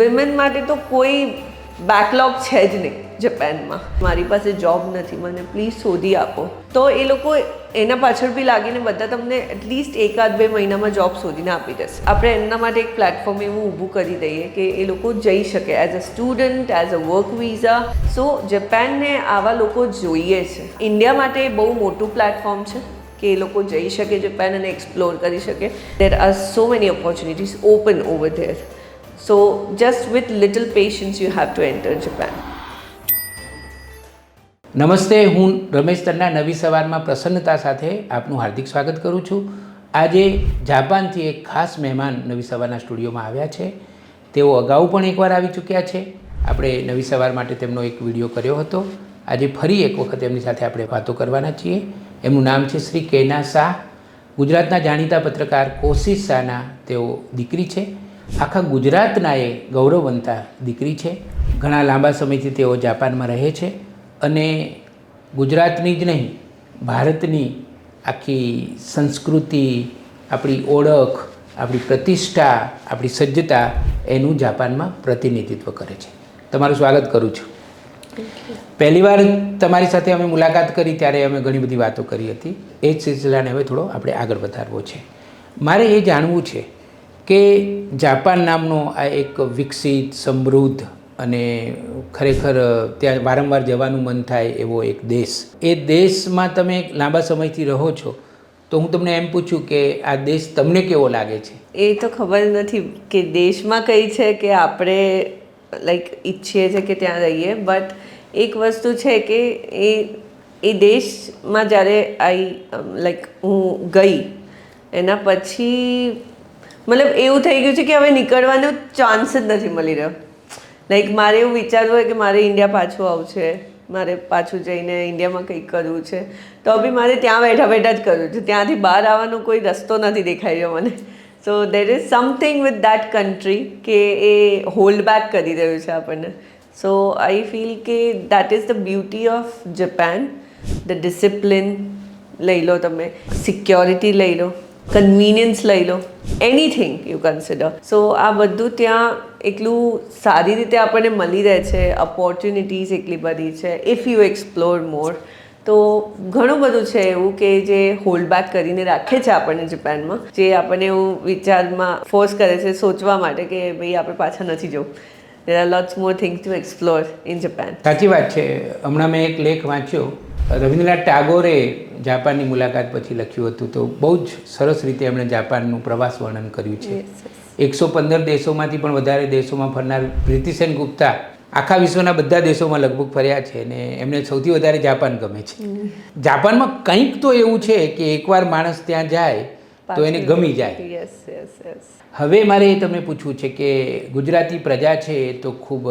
Women માટે તો કોઈ બેકલોગ છે જ નહીં જાપાનમાં. મારી પાસે જોબ નથી, મને પ્લીઝ શોધી આપો, તો એ લોકો એના પાછળ બી લાગીને બધા તમને એટલીસ્ટ 1-2 મહિનામાં જોબ શોધીને આપી દેશે. આપણે એમના માટે એક પ્લેટફોર્મ એવું ઊભું કરી દઈએ કે એ લોકો જઈ શકે as a student, as a work visa. So જાપાનને આવા લોકો જોઈએ છે. ઇન્ડિયા માટે બહુ મોટું પ્લેટફોર્મ છે કે એ લોકો જઈ શકે જાપાન અને એક્સપ્લોર કરી શકે. There are so many opportunities open over there. So just with little patience you have to enter Japan. નમસ્તે, હું રમેશ તન્ના નવી સવારમાં પ્રસન્નતા સાથે આપનું હાર્દિક સ્વાગત કરું છું. આજે જાપાનથી એક ખાસ મહેમાન નવી સવારના સ્ટુડિયોમાં આવ્યા છે. તેઓ અગાઉ પણ એકવાર આવી ચૂક્યા છે. આપણે નવી સવાર માટે તેમનો એક વિડીયો કર્યો હતો. આજે ફરી એક વખત એમની સાથે આપણે વાતો કરવાના છીએ. એમનું નામ છે શ્રી કેના શાહ. ગુજરાતના જાણીતા પત્રકાર કોશિશ શાહના તેઓ દીકરી છે. આખા ગુજરાતના એ ગૌરવવંતા દીકરી છે. ઘણા લાંબા સમયથી તેઓ જાપાનમાં રહે છે અને ગુજરાતની જ નહીં, ભારતની આખી સંસ્કૃતિ, આપણી ઓળખ, આપણી પ્રતિષ્ઠા, આપણી સજ્જતા એનું જાપાનમાં પ્રતિનિધિત્વ કરે છે. તમારું સ્વાગત કરું છું. પહેલીવાર તમારી સાથે અમે મુલાકાત કરી ત્યારે અમે ઘણી બધી વાતો કરી હતી. એ જ સિલસિલાને હવે થોડો આપણે આગળ વધારવો છે. મારે એ જાણવું છે કે જાપાન નામનો આ એક વિકસિત, સમૃદ્ધ અને ખરેખર ત્યાં વારંવાર જવાનું મન થાય એવો એક દેશ, એ દેશમાં તમે લાંબા સમયથી રહો છો, તો હું તમને એમ પૂછું કે આ દેશ તમને કેવો લાગે છે? એ તો ખબર નથી કે દેશમાં કઈ છે કે આપણે ઈચ્છીએ છીએ કે ત્યાં રહીએ. બટ એક વસ્તુ છે કે એ દેશમાં જ્યારે હું ગઈ એના પછી મતલબ એવું થઈ ગયું છે કે હવે નીકળવાનો ચાન્સ જ નથી મળી રહ્યો. મારે એવું વિચારવું હોય કે મારે ઇન્ડિયા પાછું આવવું છે, મારે પાછું જઈને ઇન્ડિયામાં કંઈક કરવું છે, તો બી મારે ત્યાં બેઠા બેઠા જ કરવું છે. ત્યાંથી બહાર આવવાનો કોઈ રસ્તો નથી દેખાઈ રહ્યો મને. So there is something with that country કે એ હોલ્ડ બેક કરી રહ્યું છે આપણને. સો આઈ ફીલ કે that is the beauty of Japan. The discipline લઈ લો, તમે સિક્યોરિટી લઈ લો, કન્વીનિયન્સ લઈ લો, એનીથિંગ યુ કન્સિડર. સો આ બધું ત્યાં એટલું સારી રીતે આપણને મળી રહે છે. ઓપોર્ચ્યુનિટીઝ એટલી બધી છે ઇફ યુ એક્સપ્લોર મોર. તો ઘણું બધું છે એવું કે જે હોલ્ડ બેક કરીને રાખે છે આપણને જાપાનમાં, જે આપણને એવું વિચારમાં ફોર્સ કરે છે સોચવા માટે કે ભાઈ આપણે પાછા નથી જવું. There are lots more things to explore in Japan. સાચી વાત છે. હમણાં મેં એક લેખ વાંચ્યો, રવિન્દ્રનાથ ટાગોરે જાપાનની મુલાકાત પછી લખ્યું હતું, તો બહુ જ સરસ રીતે એમણે જાપાનનું પ્રવાસ વર્ણન કર્યું છે. 115 દેશોમાંથી પણ વધારે દેશોમાં ફરનાર પ્રીતિ સેન ગુપ્તા આખા વિશ્વના બધા દેશોમાં લગભગ ફર્યા છે અને એમને સૌથી વધારે જાપાન ગમે છે. જાપાનમાં કંઈક તો એવું છે કે એકવાર માણસ ત્યાં જાય તો એને ગમી જાય. હવે મારે એ તમને પૂછવું છે કે ગુજરાતી પ્રજા છે એ તો ખૂબ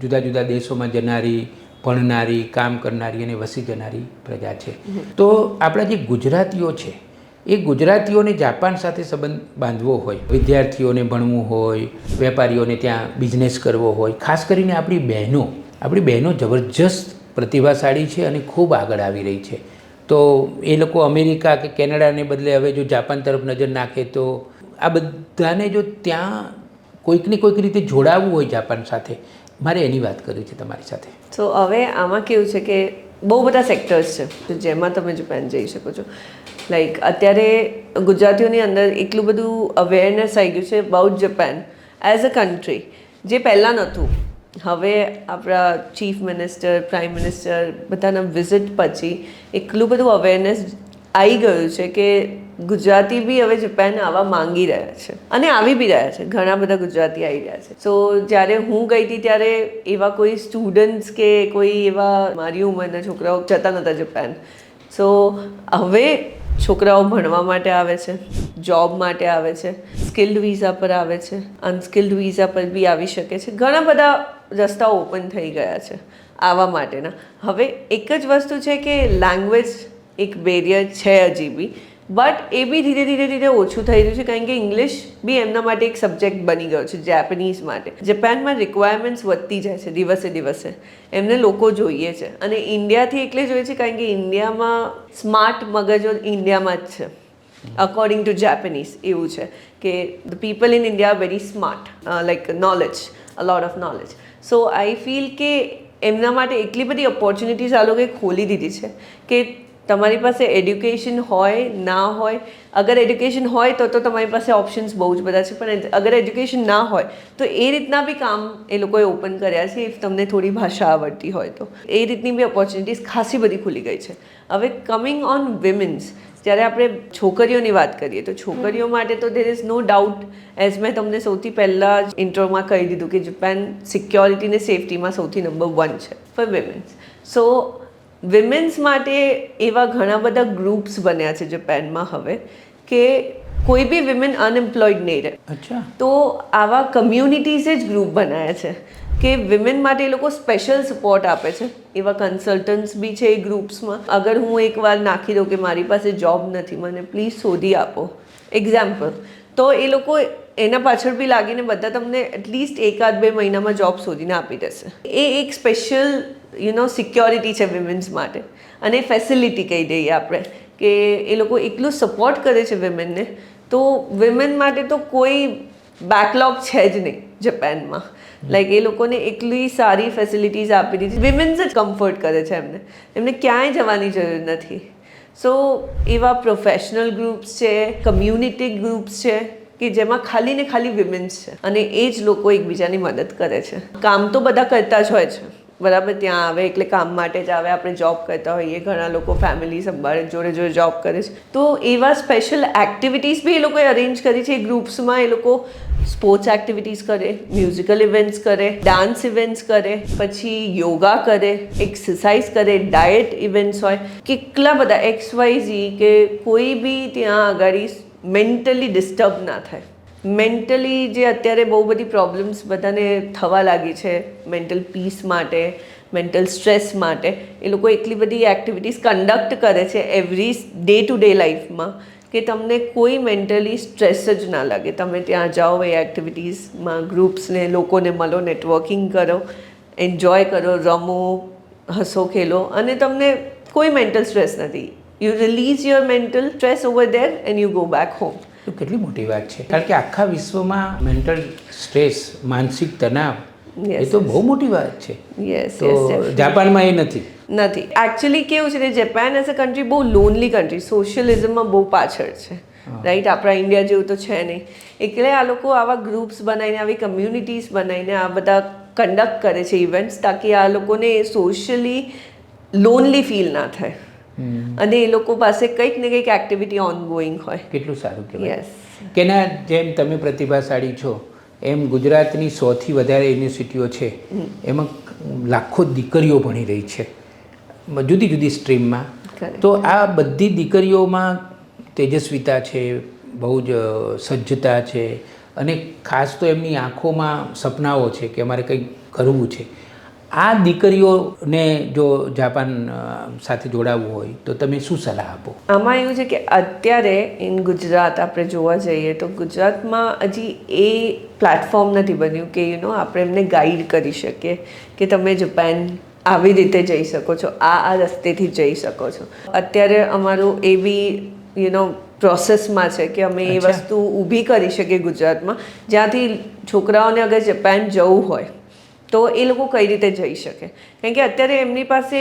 જુદા જુદા દેશોમાં જનારી, ભણનારી, કામ કરનારી અને વસી જનારી પ્રજા છે. તો આપણા જે ગુજરાતીઓ છે એ ગુજરાતીઓને જાપાન સાથે સંબંધ બાંધવો હોય, વિદ્યાર્થીઓને ભણવું હોય, વેપારીઓને ત્યાં બિઝનેસ કરવો હોય, ખાસ કરીને આપણી બહેનો જબરજસ્ત પ્રતિભાશાળી છે અને ખૂબ આગળ આવી રહી છે. તો એ લોકો અમેરિકા કે કેનેડાને બદલે હવે જો જાપાન તરફ નજર નાખે તો આ બધાને જો ત્યાં કોઈકને કોઈક રીતે જોડાવવું હોય જાપાન સાથે, મારે એની વાત કરવી છે તમારી સાથે. તો હવે આમાં કેવું છે કે બહુ બધા સેક્ટર્સ છે જેમાં તમે જાપાન જઈ શકો છો. અત્યારે ગુજરાતીઓની અંદર એટલું બધું અવેરનેસ આવી ગયું છે about Japan as a country, જે પહેલાં નહોતું. હવે આપણા ચીફ મિનિસ્ટર, પ્રાઇમ મિનિસ્ટર બધાના વિઝિટ પછી એટલું બધું અવેરનેસ આવી ગયું છે કે ગુજરાતી બી હવે જાપાન આવવા માંગી રહ્યા છે અને આવી બી રહ્યા છે. ઘણા બધા ગુજરાતી આવી રહ્યા છે. સો જ્યારે હું ગઈ હતી ત્યારે એવા કોઈ સ્ટુડન્ટ્સ કે કોઈ એવા મારી ઉંમરના છોકરાઓ જતા નહોતા જાપાન. સો હવે છોકરાઓ ભણવા માટે આવે છે, જોબ માટે આવે છે, સ્કિલ્ડ વિઝા પર આવે છે, અનસ્કિલ્ડ વિઝા પર બી આવી શકે છે. ઘણા બધા રસ્તાઓ ઓપન થઈ ગયા છે આવવા માટેના. હવે એક જ વસ્તુ છે કે લેંગ્વેજ એક બેરિયર છે હજી બી, બટ એ બી ધીરે ધીરે ઓછું થઈ રહ્યું છે, કારણ કે ઇંગ્લિશ બી એમના માટે એક સબ્જેક્ટ બની ગયો છે જેપનીઝ માટે. જાપાનમાં રિક્વાયરમેન્ટ્સ વધતી જાય છે દિવસે દિવસે. એમને લોકો જોઈએ છે અને ઇન્ડિયાથી એટલે જોઈએ છે કારણ કે ઇન્ડિયામાં સ્માર્ટ મગજો ઇન્ડિયામાં જ છે. અકોર્ડિંગ ટુ જેપનીઝ એવું છે કે the people in India are very smart like knowledge a lot of knowledge. So I feel કે એમના માટે એટલી બધી ઓપોર્ચ્યુનિટીઝ આ લોકોએ ખોલી દીધી છે કે તમારી પાસે એડ્યુકેશન હોય ના હોય, અગર એડ્યુકેશન હોય તો તમારી પાસે ઓપ્શન્સ બહુ જ બધા છે, પણ અગર એજ્યુકેશન ના હોય તો એ રીતના બી કામ એ લોકોએ ઓપન કર્યા છે ઇફ તમને થોડી ભાષા આવડતી હોય તો. એ રીતની બી ઓપોર્ચ્યુનિટીઝ ખાસી બધી ખુલી ગઈ છે. હવે કમિંગ ઓન વિમેન્સ, જ્યારે આપણે છોકરીઓની વાત કરીએ તો છોકરીઓ માટે તો there is no doubt, as મેં તમને સૌથી પહેલાં જ ઇન્ટ્રોમાં કહી દીધું કે જાપાન સિક્યોરિટી ને સેફટીમાં સૌથી નંબર 1 છે ફોર વિમેન્સ. સો વિમેન્સ માટે એવા ઘણા બધા ગ્રુપ્સ બન્યા છે જાપાનમાં હવે કે કોઈ બી વિમેન અનએમ્પ્લોયડ નહીં રહે. અચ્છા. તો આવા કમ્યુનિટીઝે જ ગ્રુપ બનાવ્યા છે કે વિમેન માટે એ લોકો સ્પેશિયલ સપોર્ટ આપે છે. એવા કન્સલ્ટન્ટ્સ બી છે એ ગ્રુપ્સમાં. અગર હું એકવાર નાખી દઉં કે મારી પાસે જોબ નથી, મને પ્લીઝ શોધી આપો એક્ઝામ્પલ, તો એ લોકો એના પાછળ બી લાગીને બધા તમને એટલીસ્ટ 1-2 મહિનામાં જોબ શોધીને આપી દેશે. એ એક સ્પેશિયલ સિક્યોરિટી છે વિમેન્સ માટે. અને ફેસિલિટી કહી દઈએ આપણે કે એ લોકો એટલું સપોર્ટ કરે છે વિમેનને, તો વિમેન માટે તો કોઈ બેકલોગ છે જ નહીં જાપાનમાં. લાઈક એ લોકોને એટલી સારી ફેસિલિટીઝ આપી દીધી, વિમેન્સ જ કમ્ફર્ટ કરે છે એમને ક્યાંય જવાની જરૂર નથી. સો એવા પ્રોફેશનલ ગ્રુપ્સ છે, કમ્યુનિટી ગ્રુપ્સ છે કે જેમાં ખાલી ને ખાલી વિમેન્સ છે અને એ જ લોકો એકબીજાની મદદ કરે છે. કામ તો બધા કરતા જ હોય છે બરાબર, ત્યાં આવે એટલે કામ માટે જ આવે. આપણે જોબ કરતા હોઈએ, ઘણા લોકો ફેમિલી સંભાળે જોડે જોડે જોબ કરે છે, તો એવા સ્પેશિયલ એક્ટિવિટીઝ બી એ લોકોએ અરેન્જ કરી છે. એ ગ્રુપ્સમાં એ લોકો સ્પોર્ટ્સ એક્ટિવિટીઝ કરે, મ્યુઝિકલ ઇવેન્ટ્સ કરે, ડાન્સ ઇવેન્ટ્સ કરે, પછી યોગા કરે, એક્સરસાઇઝ કરે, ડાયટ ઇવેન્ટ્સ હોય, કેટલા બધા XYZ કે કોઈ બી ત્યાં આગળ મેન્ટલી ડિસ્ટર્બ ના થાય. મેન્ટલી જે અત્યારે બહુ બધી પ્રોબ્લેમ્સ બધાને થવા લાગી છે, મેન્ટલ પીસ માટે, મેન્ટલ સ્ટ્રેસ માટે, એ લોકો એટલી બધી એક્ટિવિટીઝ કન્ડક્ટ કરે છે એવરી ડે ટુ ડે લાઈફમાં કે તમને કોઈ મેન્ટલી સ્ટ્રેસ જ ના લાગે. તમે ત્યાં જાઓ, એ એક્ટિવિટીઝમાં ગ્રુપ્સને, લોકોને મળો, નેટવર્કિંગ કરો, એન્જોય કરો, રમો, હસો ખેલો અને તમને કોઈ મેન્ટલ સ્ટ્રેસ નથી. You release your mental stress over there and you go back home. તો કેટલી મોટી વાત છે, કારણ કે આખા વિશ્વમાં મેન્ટલ સ્ટ્રેસ, માનસિક તણાવ એ તો બહુ મોટી વાત છે. તો જાપાનમાં એ નથી. એકચ્યુઅલી કેવું છે કે જાપાન એઝ અ કન્ટ્રી બહુ લોનલી કન્ટ્રી, સોશિયલિઝમમાં બહુ પાછળ છે, રાઈટ? આપણા ઇન્ડિયા જેવું તો છે નહીં. એટલે આ લોકો આવા ગ્રુપ્સ બનાવીને, આવી કમ્યુનિટીઝ બનાવીને આ બધા કન્ડક્ટ કરે છે ઇવેન્ટ્સ, તાકી આ લોકોને સોશિયલી લોનલી ફીલ ના થાય અને એ લોકો પાસે કંઈક ને કંઈક એક્ટિવિટી ઓન ગોઈંગ હોય. કેટલું સારું કહેવાય. કે ના, જેમ તમે પ્રતિભાશાળી છો એમ ગુજરાતની 100થી વધારે યુનિવર્સિટીઓ છે, એમાં લાખો દીકરીઓ ભણી રહી છે જુદી જુદી સ્ટ્રીમમાં. તો આ બધી દીકરીઓમાં તેજસ્વીતા છે, બહુ જ સજ્જતા છે અને ખાસ તો એમની આંખોમાં સપનાઓ છે કે અમારે કંઈક કરવું છે. આ દીકરીઓને જો જાપાન સાથે જોડાવવું હોય તો તમે શું સલાહ આપો? આમાં એવું છે કે અત્યારે ઇન ગુજરાત આપણે જોવા જઈએ તો ગુજરાતમાં હજી એ પ્લેટફોર્મ નથી બન્યું કે આપણે એમને ગાઈડ કરી શકીએ કે તમે જાપાન આવી રીતે જઈ શકો છો, આ રસ્તેથી જઈ શકો છો. અત્યારે અમારું એ બી પ્રોસેસમાં છે કે અમે એ વસ્તુ ઊભી કરી શકીએ ગુજરાતમાં, જ્યાંથી છોકરાઓને અગર જાપાન જવું હોય તો એ લોકો કઈ રીતે જઈ શકે. કારણ કે અત્યારે એમની પાસે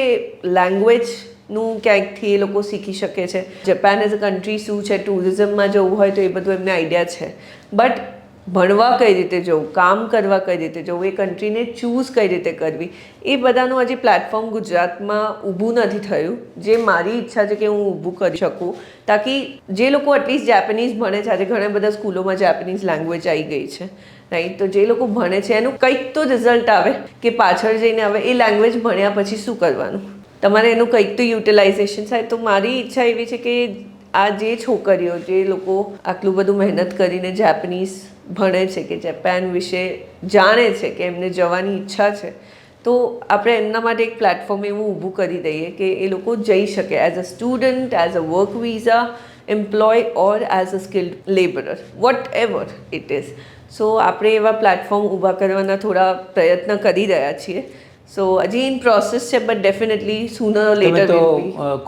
લેંગ્વેજનું ક્યાંકથી એ લોકો શીખી શકે છે. જાપાન એઝ અ કન્ટ્રી શું છે, ટુરિઝમમાં જવું હોય તો એ બધું એમને આઈડિયા છે, બટ ભણવા કઈ રીતે જવું, કામ કરવા કઈ રીતે જવું, એ કન્ટ્રીને ચૂઝ કઈ રીતે કરવી, એ બધાનું હજી પ્લેટફોર્મ ગુજરાતમાં ઊભું નથી થયું. જે મારી ઈચ્છા છે કે હું ઊભું કરી શકું, તાકી જે લોકો એટલીસ્ટ જેપનીઝ ભણે છે, આજે ઘણા બધા સ્કૂલોમાં જેપનીઝ લેંગ્વેજ આવી ગઈ છે, રાઈટ? તો જે લોકો ભણે છે એનું કંઈક તો રિઝલ્ટ આવે કે પાછળ જઈને હવે એ લેંગ્વેજ ભણ્યા પછી શું કરવાનું, તમારે એનું કંઈક તો યુટિલાઇઝેશન થાય. તો મારી ઈચ્છા એવી છે કે આ જે છોકરીઓ, જે લોકો આટલું બધું મહેનત કરીને જેપનીઝ ભણે છે, કે જાપાન વિશે જાણે છે, કે એમને જવાની ઈચ્છા છે, તો આપણે એમના માટે એક પ્લેટફોર્મ એવું ઊભું કરી દઈએ કે એ લોકો જઈ શકે as a student, as a work visa, employ or as a skilled labourer, whatever it is. So આપણે એવા પ્લેટફોર્મ ઊભા કરવાના થોડા પ્રયત્ન કરી રહ્યા છીએ. સો હજી ઇન પ્રોસેસ છે બટ ડેફિનેટલી સુનર ઓર તમે લેટર તો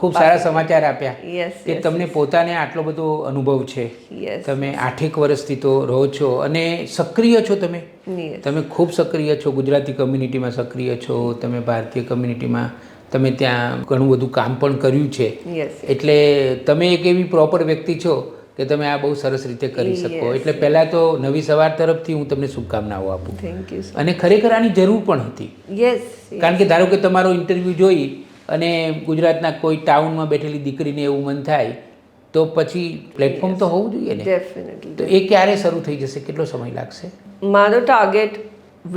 ખૂબ સારા સમાચાર આપ્યા યસ કે તમને પોતાને આટલો બધો અનુભવ છે. યસ તમે 8 વર્ષથી તો રહો છો અને સક્રિય છો. તમે ખૂબ સક્રિય છો. ગુજરાતી કમ્યુનિટીમાં સક્રિય છો. તમે ભારતીય કમ્યુનિટીમાં તમે ત્યાં ઘણું બધું કામ પણ કર્યું છે. યસ એટલે તમે એક એવી પ્રોપર વ્યક્તિ છો કે તમે આ બહુ સરસ રીતે કરી શકો. Yes, એટલે પહેલાં તો નવી સવાર તરફથી હું તમને શુભકામનાઓ આપું. થેન્ક યુ સો અને ખરેખર આની જરૂર પણ હતી. યસ કારણ કે ધારો કે તમારો ઇન્ટરવ્યૂ જોઈ અને ગુજરાતના કોઈ ટાઉનમાં બેઠેલી દીકરીને એવું મન થાય તો પછી પ્લેટફોર્મ તો હોવું જોઈએ ને. ડેફિનેટલી તો એ ક્યારે શરૂ થઈ જશે? કેટલો સમય લાગશે? મારો ટાર્ગેટ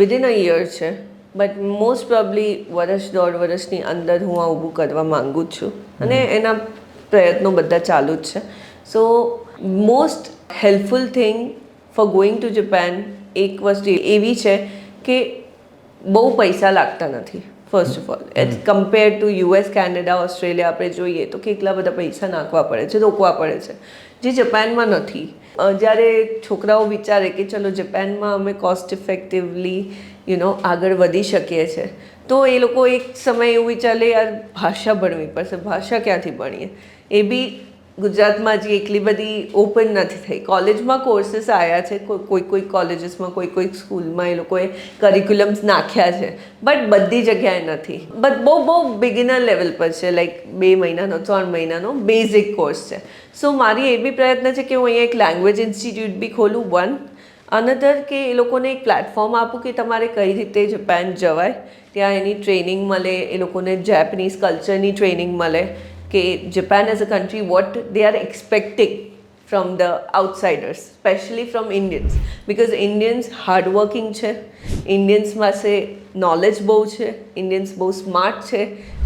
વિધિન અ યર છે બટ મોસ્ટ પ્રોબલી વર્ષ 1.5 વર્ષની અંદર હું આ ઊભું કરવા માંગુ જ છું અને એના પ્રયત્નો બધા ચાલુ જ છે. સો most helpful thing for going to Japan એક વસ્તુ એવી છે કે બહુ પૈસા લાગતા નથી. First of all as compare to US, Canada, Australia આપણે જોઈએ તો કેટલા બધા પૈસા નાખવા પડે છે, રોકવા પડે છે, જે જાપાનમાં નથી. જ્યારે છોકરાઓ વિચારે કે ચલો જાપાનમાં અમે કોસ્ટ ઇફેક્ટિવલી આગળ વધી શકીએ છીએ તો એ લોકો એક સમય એવું વિચારે યાર ભાષા ભણવી પડશે. ભાષા ક્યાંથી ભણીએ? એ બી ગુજરાતમાં હજી એટલી બધી ઓપન નથી થઈ. કોલેજમાં કોર્સીસ આવ્યા છે, કોઈ કોલેજીસમાં કોઈ સ્કૂલમાં એ લોકોએ કરિક્યુલમ્સ નાખ્યા છે બટ બધી જગ્યાએ નથી. બટ બહુ બિગિનર લેવલ પર છે, લાઈક 2 મહિનાનો 3 મહિનાનો બેઝિક કોર્સ છે. સો મારી એ બી પ્રયત્ન છે કે હું અહીંયા એક લેંગ્વેજ ઇન્સ્ટિટ્યૂટ બી ખોલું. વન અનધર કે એ લોકોને એક પ્લેટફોર્મ આપું કે તમારે કઈ રીતે જાપાન જવાય, ત્યાં એની ટ્રેનિંગ મળે, એ લોકોને જેપનીઝ કલ્ચરની ટ્રેનિંગ મળે કે Japan as a country, what they are expecting from the outsiders, especially from Indians, because Indians hardworking છે, Indians પાસે નોલેજ બહુ છે, Indians બહુ સ્માર્ટ છે,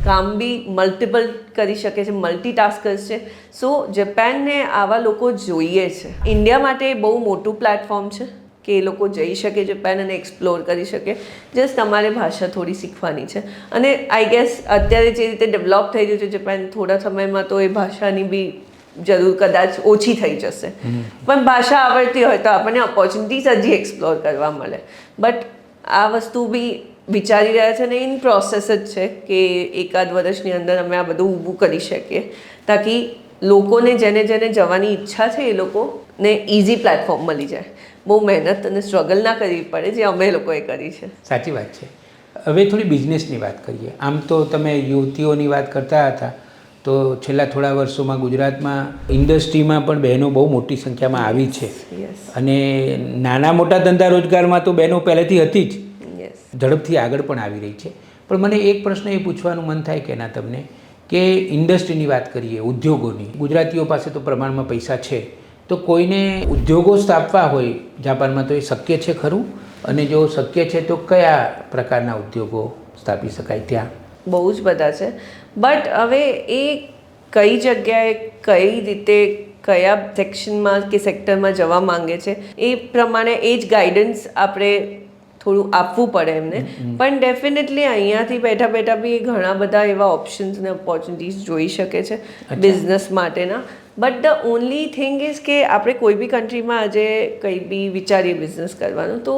કામ બી મલ્ટિપલ કરી શકે છે, મલ્ટીટાસ્કર્સ છે. સો જાપાનને આવા લોકો જોઈએ છે. ઇન્ડિયા માટે બહુ મોટું પ્લેટફોર્મ છે કે એ લોકો જઈ શકે જાપાન અને એક્સપ્લોર કરી શકે. જસ્ટ તમારે ભાષા થોડી શીખવાની છે અને આઈ ગેસ અત્યારે જે રીતે ડેવલપ થઈ રહ્યું છે જાપાન, થોડા સમયમાં તો એ ભાષાની બી જરૂર કદાચ ઓછી થઈ જશે. પણ ભાષા આવડતી હોય તો આપણને ઓપોર્ચ્યુનિટીઝ હજી એક્સપ્લોર કરવા મળે. બટ આ વસ્તુ બી વિચારી રહ્યા છે ને ઇન પ્રોસેસ જ છે કે 1-8 વર્ષની અંદર અમે આ બધું ઊભું કરી શકીએ તાકી લોકોને જેને જવાની ઈચ્છા છે એ લોકોને ઇઝી પ્લેટફોર્મ મળી જાય, બહુ મહેનત અને સ્ટ્રગલ ના કરવી પડે જે અમે લોકોએ કરી છે. સાચી વાત છે. હવે થોડી બિઝનેસની વાત કરીએ. આમ તો તમે યુવતીઓની વાત કરતા હતા તો છેલ્લા થોડા વર્ષોમાં ગુજરાતમાં ઇન્ડસ્ટ્રીમાં પણ બહેનો બહુ મોટી સંખ્યામાં આવી છે અને નાના મોટા ધંધા રોજગારમાં તો બહેનો પહેલેથી હતી જ, ઝડપથી આગળ પણ આવી રહી છે. પણ મને એક પ્રશ્ન એ પૂછવાનું મન થાય કે ના તમને કે ઇન્ડસ્ટ્રીની વાત કરીએ, ઉદ્યોગોની. ગુજરાતીઓ પાસે તો પ્રમાણમાં પૈસા છે તો કોઈને ઉદ્યોગો સ્થાપવા હોય જાપાનમાં તો એ શક્ય છે ખરું? અને જો શક્ય છે તો કયા પ્રકારના ઉદ્યોગો સ્થાપી શકાય ત્યાં? બહુ જ બધા છે બટ હવે એ કઈ જગ્યાએ કઈ રીતે કયા સેક્શનમાં કે સેક્ટરમાં જવા માંગે છે એ પ્રમાણે એ જ ગાઈડન્સ આપણે થોડું આપવું પડે એમને. પણ ડેફિનેટલી અહીંયાથી બેઠા બી ઘણા બધા એવા ઓપ્શન્સ ને ઓપોર્ચ્યુનિટીઝ જોઈ શકે છે બિઝનેસ માટેના. But the only thing is કે આપણે કોઈ બી કન્ટ્રીમાં આજે કંઈ બી વિચારીએ બિઝનેસ કરવાનું તો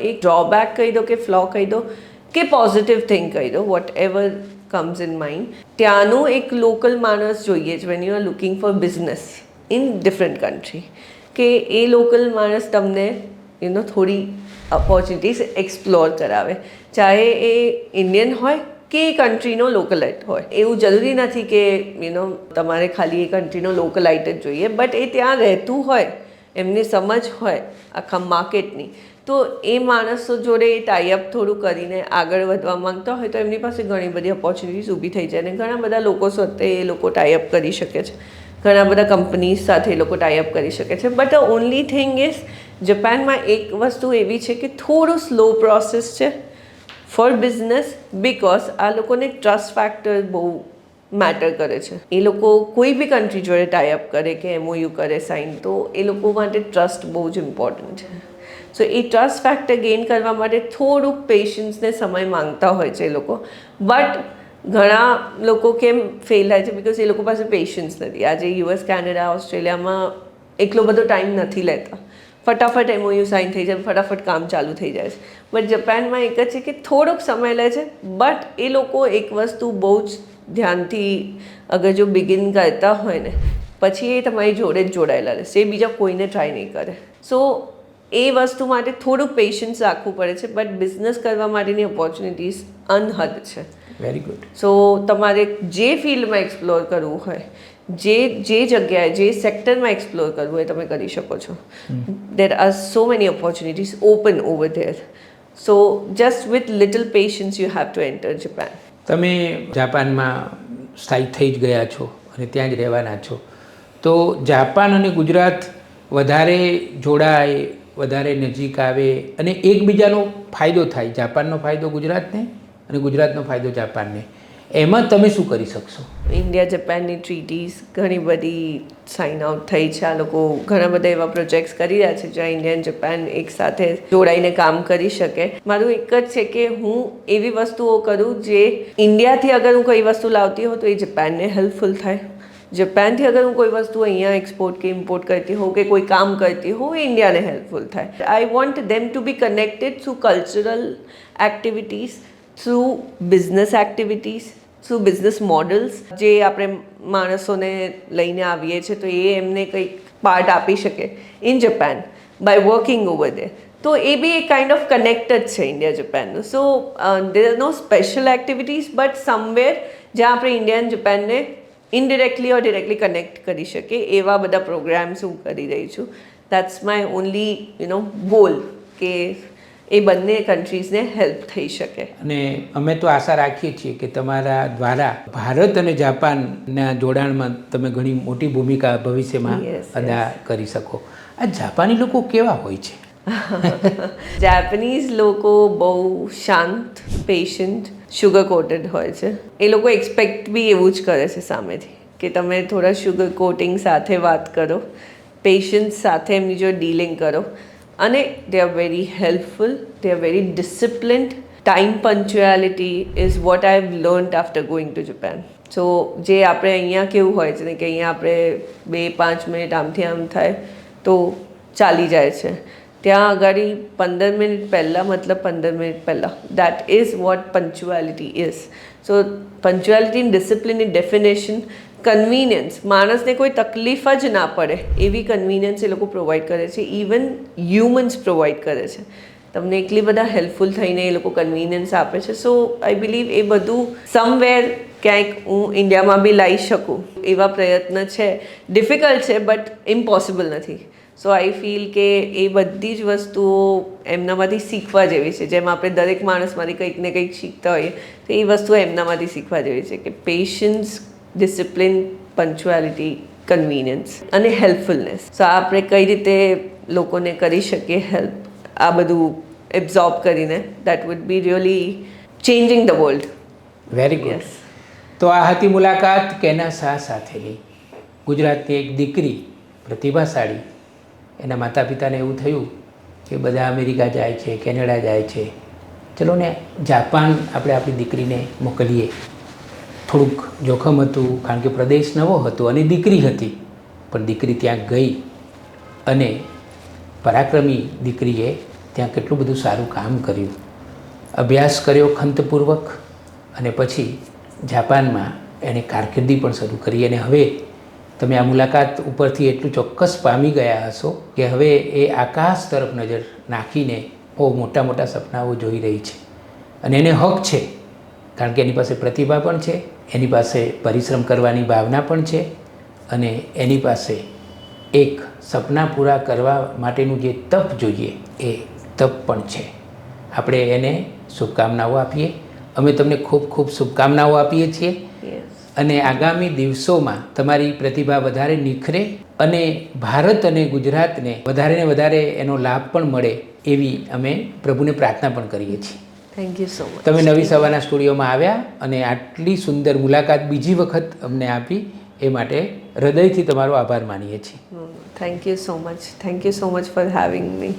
એક ડ્રોબેક કહી દો કે ફ્લો કહી દો કે પોઝિટિવ થિંગ કહી દો, whatever comes in mind, ત્યાંનું એક લોકલ માણસ જોઈએ છે when you are looking for business in different country, કે એ લોકલ માણસ તમને થોડી ઓપોર્ચ્યુનિટીઝ એક્સપ્લોર કરાવે, ચાહે એ ઇન્ડિયન હોય કે એ કન્ટ્રીનો લોકલાઇટ હોય. એવું જરૂરી નથી કે તમારે ખાલી એ કન્ટ્રીનો લોકલાઇટ જ જોઈએ, બટ એ ત્યાં રહેતું હોય, એમની સમજ હોય આખા માર્કેટની, તો એ માણસો જોડે એ ટાઈઅપ થોડું કરીને આગળ વધવા માંગતા હોય તો એમની પાસે ઘણી બધી ઓપોર્ચ્યુનિટીઝ ઊભી થઈ જાય. અને ઘણા બધા લોકો સાથે એ લોકો ટાઈઅપ કરી શકે છે, ઘણા બધા કંપનીઝ સાથે એ લોકો ટાઈઅપ કરી શકે છે. But the only thing is જાપાનમાં એક વસ્તુ એવી છે કે થોડું સ્લો પ્રોસેસ છે ફોર બિઝનેસ, બિકોઝ આ લોકોને ટ્રસ્ટ ફેક્ટર બહુ મેટર કરે છે. એ લોકો કોઈ બી કન્ટ્રી જોડે ટાઈઅપ કરે કે MOU કરે સાઇન, તો એ લોકો માટે ટ્રસ્ટ બહુ જ ઇમ્પોર્ટન્ટ છે. સો એ ટ્રસ્ટ ફેક્ટર ગેઇન કરવા માટે થોડુંક પેશન્સને સમય માંગતા હોય છે એ લોકો. બટ ઘણા લોકો કેમ ફેલ થાય છે? બિકોઝ એ લોકો પાસે પેશન્સ નથી. આજે US, કેનેડા, ઓસ્ટ્રેલિયામાં એટલો બધો ટાઈમ નથી લેતા ફટાફટ MOU સાઇન થઈ જાય, ફટાફટ કામ ચાલુ થઈ જાય છે. બટ જાપાનમાં એક જ છે કે થોડોક સમય લે છે, બટ એ લોકો એક વસ્તુ બહુ જ ધ્યાનથી અગર જો બિગિન કરતા હોય ને પછી એ તમારી જોડે જ જોડાયેલા રહેશે, એ બીજા કોઈને ટ્રાય નહીં કરે. સો એ વસ્તુ માટે થોડુંક પેશન્સ રાખવું પડે છે, બટ બિઝનેસ કરવા માટેની ઓપોર્ચ્યુનિટીઝ અનહદ છે. Very good. સો તમારે જે ફિલ્ડમાં એક્સપ્લોર કરવું હોય, જે જગ્યાએ જે સેક્ટરમાં એક્સપ્લોર કરવું હોય તમે કરી શકો છો. There are so many opportunities open over there. So just with little patience you have to enter Japan. તમે જાપાનમાં સ્થાયી થઈ જ ગયા છો અને ત્યાં જ રહેવાના છો, તો જાપાન અને ગુજરાત વધારે જોડાય, વધારે નજીક આવે અને એકબીજાનો ફાયદો થાય, જાપાનનો ફાયદો ગુજરાતને અને ગુજરાતનો ફાયદો જાપાનને, એમાં તમે શું કરી શકશો? ઇન્ડિયા જાપાનની ટ્રીટીઝ ઘણી બધી સાઇન આઉટ થઈ છે. આ લોકો ઘણા બધા એવા પ્રોજેક્ટ્સ કરી રહ્યા છે જ્યાં ઇન્ડિયા અને જાપાન એક સાથે જોડાઈને કામ કરી શકે. મારું એક જ છે કે હું એવી વસ્તુઓ કરું જે ઇન્ડિયાથી અગર હું કોઈ વસ્તુ લાવતી હોઉં તો એ જાપાનને હેલ્પફુલ થાય, જાપાનથી અગર હું કોઈ વસ્તુ અહીંયા એક્સપોર્ટ કે ઇમ્પોર્ટ કરતી હોઉં કે કોઈ કામ કરતી હોઉં એ ઇન્ડિયાને હેલ્પફુલ થાય. I want them to be connected through cultural activities, through business activities, through business models. જે આપણે માણસોને લઈને આવીએ છીએ તો એ એમને કંઈક પાર્ટ આપી શકે in Japan by working over there. તો એ બી એક કાઇન્ડ ઓફ કનેક્ટેડ છે ઇન્ડિયા જાપાનનું. So there are no special activities, but somewhere જ્યાં આપણે ઇન્ડિયા અને જાપાનને ઇનડિરેક્ટલી ઓર ડિરેક્ટલી કનેક્ટ કરી શકે એવા બધા પ્રોગ્રામ્સ હું કરી રહી છું. દેટ્સ માય ઓનલી ગોલ કે એ બંને કન્ટ્રીઝને હેલ્પ થઈ શકે. અને અમે તો આશા રાખીએ છીએ કે તમારા દ્વારા ભારત અને જાપાનના જોડાણમાં તમે ઘણી મોટી ભૂમિકા ભવિષ્યમાં અદા કરી શકો. આ જાપાની લોકો કેવા હોય છે? જાપાનીઝ લોકો બહુ શાંત, પેશન્ટ, શુગર કોટેડ હોય છે. એ લોકો એક્સપેક્ટ બી એવું જ કરે છે સામેથી કે તમે થોડા શુગર કોટિંગ સાથે વાત કરો, પેશન્સ સાથે એમની જો ડીલિંગ કરો. અને they are very helpful, they are very disciplined. Time punctuality is what I have learned after going to Japan. So જે આપણે અહીંયા કેવું હોય છે ને કે અહીંયા આપણે 2-5 મિનિટ આમથી આમ થાય તો ચાલી જાય છે, ત્યાં આગળ 15 મિનિટ પહેલાં મતલબ 15 મિનિટ પહેલાં. That is what punctuality is. So punctuality in ડિસિપ્લિનની ડેફિનેશન કન્વીનિયન્સ, માણસને કોઈ તકલીફ જ ના પડે એવી કન્વીનિયન્સ એ લોકો પ્રોવાઈડ કરે છે. ઇવન હ્યુમન્સ પ્રોવાઈડ કરે છે તમને, એટલી બધા હેલ્પફુલ થઈને એ લોકો કન્વીનિયન્સ આપે છે. સો આઈ બિલીવ એ બધું સમવેર ક્યાંક હું ઇન્ડિયામાં બી લાવી શકું એવા પ્રયત્ન છે. ડિફિકલ્ટ છે બટ ઇમ્પોસિબલ નથી. સો આઈ ફીલ કે એ બધી જ વસ્તુઓ એમનામાંથી શીખવા જેવી છે. જેમ આપણે દરેક માણસમાંથી કંઈક ને કંઈક શીખતા હોઈએ તો એ વસ્તુઓ એમનામાંથી શીખવા જેવી છે કે પેશન્સ, ડિસિપ્લિન, પંચ્યુઆલિટી, કન્વીનિયન્સ અને હેલ્પફુલનેસ. સો આપણે કઈ રીતે લોકોને કરી શકીએ હેલ્પ, આ બધું એબ્ઝોર્બ કરીને, that would be really changing the world. Very good. તો આ હતી મુલાકાત કેના શાહ સાથેની. ગુજરાતની એક દીકરી, પ્રતિભાશાળી, એના માતા પિતાને એવું થયું કે બધા અમેરિકા જાય છે, કેનેડા જાય છે, ચલો ને જાપાન આપણે આપણી દીકરીને મોકલીએ. થોડુંક જોખમ હતું કારણ કે પ્રદેશ નવો હતો અને દીકરી હતી, પણ દીકરી ત્યાં ગઈ અને પરાક્રમી દીકરીએ ત્યાં કેટલું બધું સારું કામ કર્યું, અભ્યાસ કર્યો ખંતપૂર્વક અને પછી જાપાનમાં એણે કારકિર્દી પણ શરૂ કરી. અને હવે તમે આ મુલાકાત ઉપરથી એટલું ચોક્કસ પામી ગયા હશો કે હવે એ આકાશ તરફ નજર નાખીને બહુ મોટા મોટા સપનાઓ જોઈ રહી છે. અને એને હક છે કારણ કે એની પાસે પ્રતિભા પણ છે, એની પાસે પરિશ્રમ કરવાની ભાવના પણ છે અને એની પાસે એક સપના પૂરા કરવા માટેનું જે તપ જોઈએ એ તપ પણ છે. આપણે એને શુભકામનાઓ આપીએ. અમે તમને ખૂબ ખૂબ શુભકામનાઓ આપીએ છીએ અને આગામી દિવસોમાં તમારી પ્રતિભા વધારે નિખરે અને ભારત અને ગુજરાતને વધારે ને વધારે એનો લાભ પણ મળે એવી અમે પ્રભુને પ્રાર્થના પણ કરીએ છીએ. Thank you so much. તમે નવી સવારના સ્ટુડિયોમાં આવ્યા અને આટલી સુંદર મુલાકાત બીજી વખત અમને આપી એ માટે હૃદયથી તમારો આભાર માનીએ છીએ. Thank you so much. Thank you so much for having me.